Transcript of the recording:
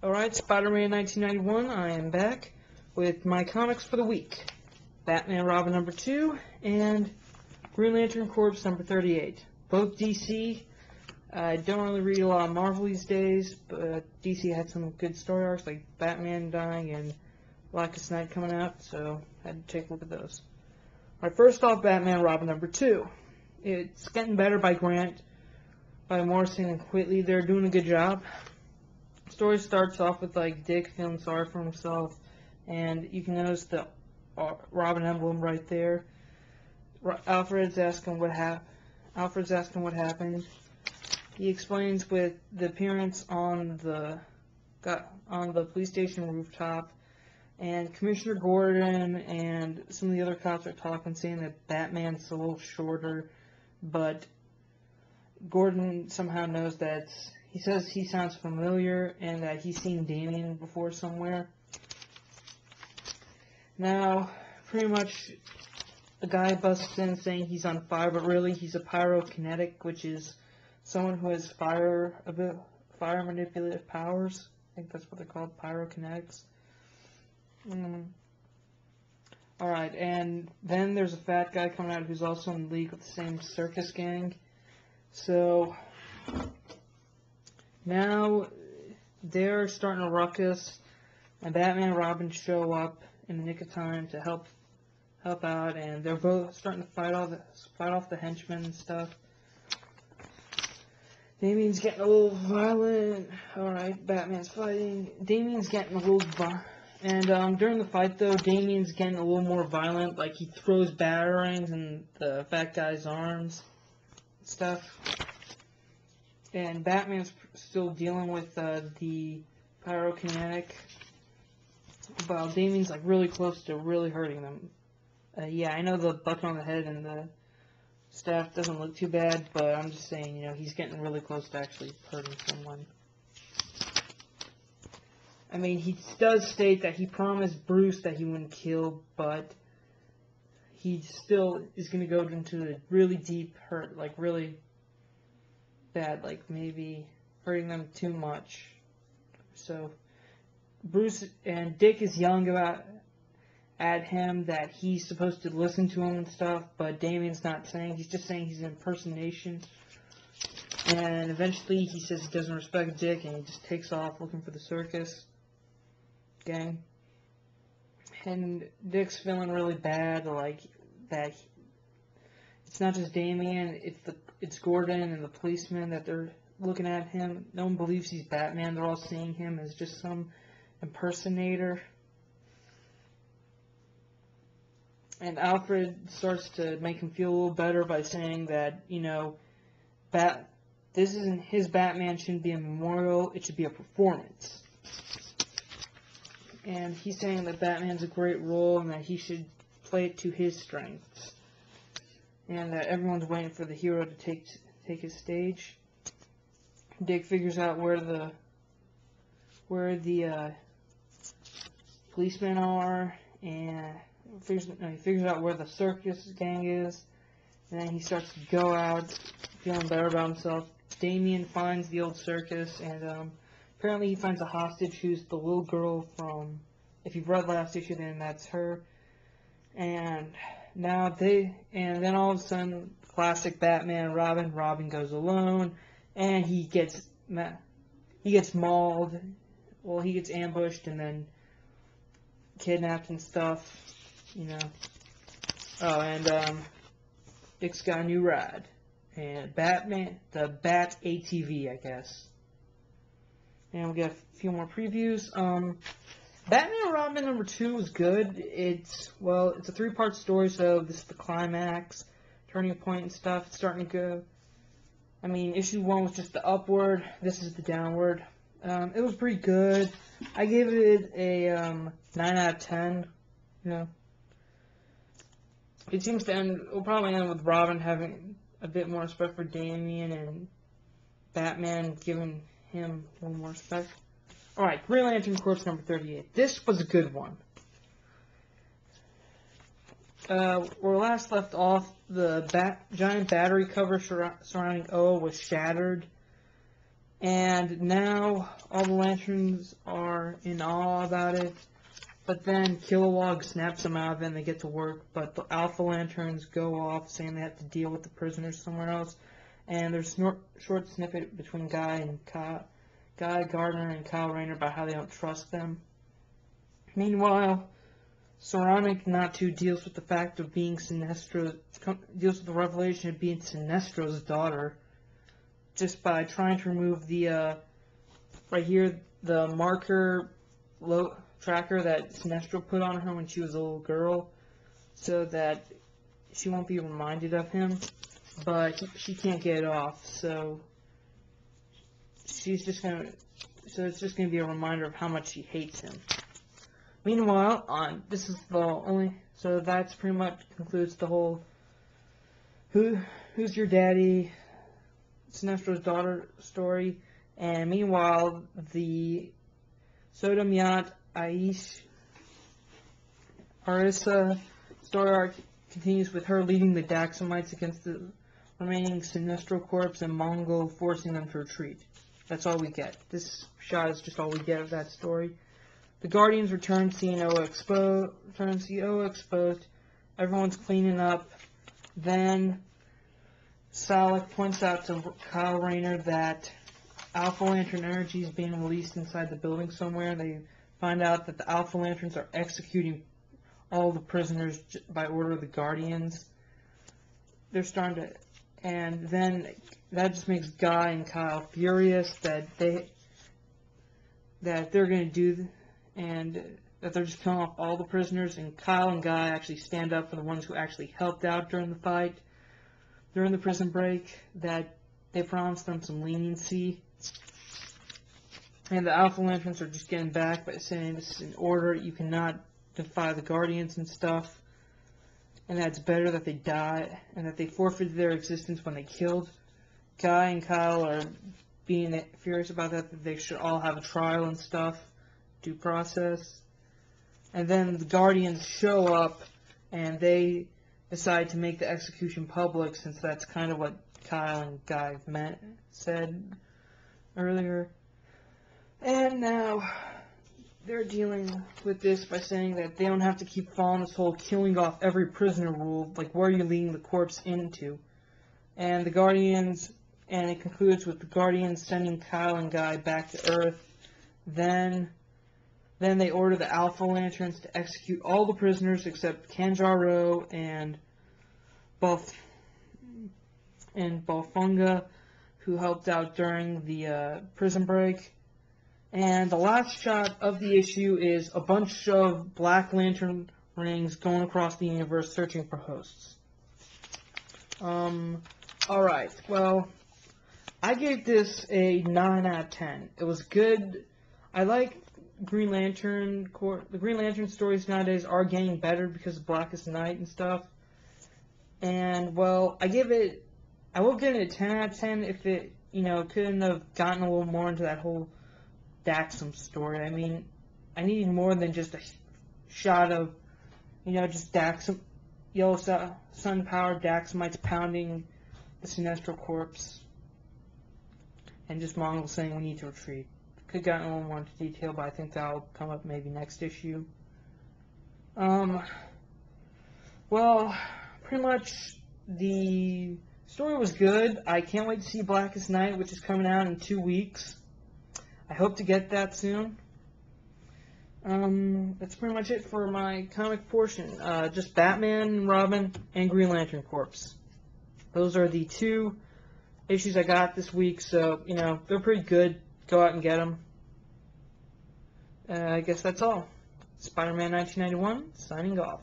Alright, Spider-Man 1991, I am back with my comics for the week. Batman Robin number 2 and Green Lantern Corps number 38. Both DC. I don't really read a lot of Marvel these days, but DC had some good story arcs like Batman dying and Blackest Night coming out, so I had to take a look at those. Alright, first off, Batman Robin number 2. It's getting better by Grant, by Morrison and Whitley. They're doing a good job. Story starts off with like Dick feeling sorry for himself, and you can notice the Robin emblem right there. Alfred's asking what happened. He explains with the appearance on the police station rooftop, and Commissioner Gordon and some of the other cops are talking, saying that Batman's a little shorter, but Gordon somehow knows that. He says he sounds familiar and that he's seen Damian before somewhere. Now, pretty much, a guy busts in saying he's on fire, but really he's a pyrokinetic, which is someone who has fire manipulative powers. I think that's what they're called, pyrokinetics. Alright, and then there's a fat guy coming out who's also in league with the same circus gang. So now they're starting a ruckus, and Batman and Robin show up in the nick of time to help out, and they're both starting to fight off the henchmen and stuff. Damian's getting a little violent. Alright, Batman's fighting. Damian's getting a little violent. And during the fight, though, Damian's getting a little more violent. Like, he throws batarangs in the fat guy's arms and stuff. And Batman's still dealing with the pyrokinetic, while Damian's like really close to really hurting them. Yeah, I know the bucket on the head and the staff doesn't look too bad, but I'm just saying, you know, he's getting really close to actually hurting someone. I mean, he does state that he promised Bruce that he wouldn't kill, but he still is going to go into a really deep hurt, like really bad, like maybe hurting them too much. So Bruce and Dick is yelling at him that he's supposed to listen to him and stuff, but Damian's not saying. He's just saying he's an impersonation. And eventually he says he doesn't respect Dick, and he just takes off looking for the circus gang. And Dick's feeling really bad, like that. It's not just Damian, it's Gordon and the policeman that they're looking at him. No one believes he's Batman. They're all seeing him as just some impersonator. And Alfred starts to make him feel a little better by saying that, you know, this isn't his Batman, shouldn't be a memorial, it should be a performance. And he's saying that Batman's a great role and that he should play it to his strengths. And that everyone's waiting for the hero to take his stage. Dick figures out where the policemen are, and he figures out where the circus gang is, and then he starts to go out feeling better about himself. Damian finds the old circus, and apparently he finds a hostage who's the little girl from, if you've read last issue, then that's her. And then all of a sudden, classic Batman and Robin goes alone, and he gets mauled. Well, he gets ambushed and then kidnapped and stuff, you know. Oh, and Dick's got a new ride, and the Bat ATV, I guess. And we got a few more previews. Batman and Robin number 2 is good. It's a 3-part story, so this is the climax, turning point and stuff. It's starting to go. I mean, issue 1 was just the upward. This is the downward. It was pretty good. I gave it a 9 out of 10. You know, it seems to end. We'll probably end with Robin having a bit more respect for Damian and Batman giving him a little more respect. Alright, Green Lantern Corps number 38. This was a good one. Where last left off, the giant battery cover surrounding Oa was shattered. And now all the Lanterns are in awe about it. But then Kilowog snaps them out of it and they get to work. But the Alpha Lanterns go off saying they have to deal with the prisoners somewhere else. And there's a short snippet between Guy Gardner and Kyle Rayner about how they don't trust them. Meanwhile, Saronic Natu deals with the fact of being deals with the revelation of being Sinestro's daughter, just by trying to remove the, right here, the marker tracker that Sinestro put on her when she was a little girl, so that she won't be reminded of him, but she can't get it off, so it's just gonna be a reminder of how much she hates him. Meanwhile, so that's pretty much concludes the whole who's your daddy, Sinestro's daughter story. And meanwhile, the Sodom Yat Aish Arisa story arc continues with her leading the Daxamites against the remaining Sinestro Corps and Mongol, forcing them to retreat. That's all we get. This shot is just all we get of that story. The Guardians return, seeing Oa exposed. Everyone's cleaning up. Then Salak points out to Kyle Rayner that Alpha Lantern energy is being released inside the building somewhere. They find out that the Alpha Lanterns are executing all the prisoners by order of the Guardians. They're starting to, and then that just makes Guy and Kyle furious that they're going to do, and that they're just killing off all the prisoners. And Kyle and Guy actually stand up for the ones who actually helped out during the fight, during the prison break, that they promised them some leniency. And the Alpha Lanterns are just getting back by saying this is an order, you cannot defy the Guardians and stuff, and that it's better that they die, and that they forfeited their existence when they killed. Guy and Kyle are being furious about that they should all have a trial and stuff, due process. And then the Guardians show up, and they decide to make the execution public, since that's kind of what Kyle and Guy said earlier. And now they're dealing with this by saying that they don't have to keep following this whole killing off every prisoner rule, like where are you leading the corpse into? And the Guardians, and it concludes with the Guardians sending Kyle and Guy back to Earth. Then they order the Alpha Lanterns to execute all the prisoners except Kanjaro and Balfunga, who helped out during the prison break. And the last shot of the issue is a bunch of Black Lantern rings going across the universe searching for hosts. Alright, well, I gave this a 9 out of 10. It was good. I like Green Lantern. The Green Lantern stories nowadays are getting better because of Blackest Night and stuff. And, well, I will give it a 10 out of 10 if it, couldn't have gotten a little more into that whole Daxam story. I mean, I needed more than just a shot of, just Daxam, Yellow Sun powered Daxamites pounding the Sinestro corpse, and just Mongol saying we need to retreat. Could have gotten a little more into detail, but I think that'll come up maybe next issue. Well, pretty much the story was good. I can't wait to see Blackest Night, which is coming out in 2 weeks. I hope to get that soon. That's pretty much it for my comic portion. Just Batman, Robin, and Green Lantern Corps. Those are the 2 issues I got this week, so, they're pretty good. Go out and get them. I guess that's all. Spider-Man 1991, signing off.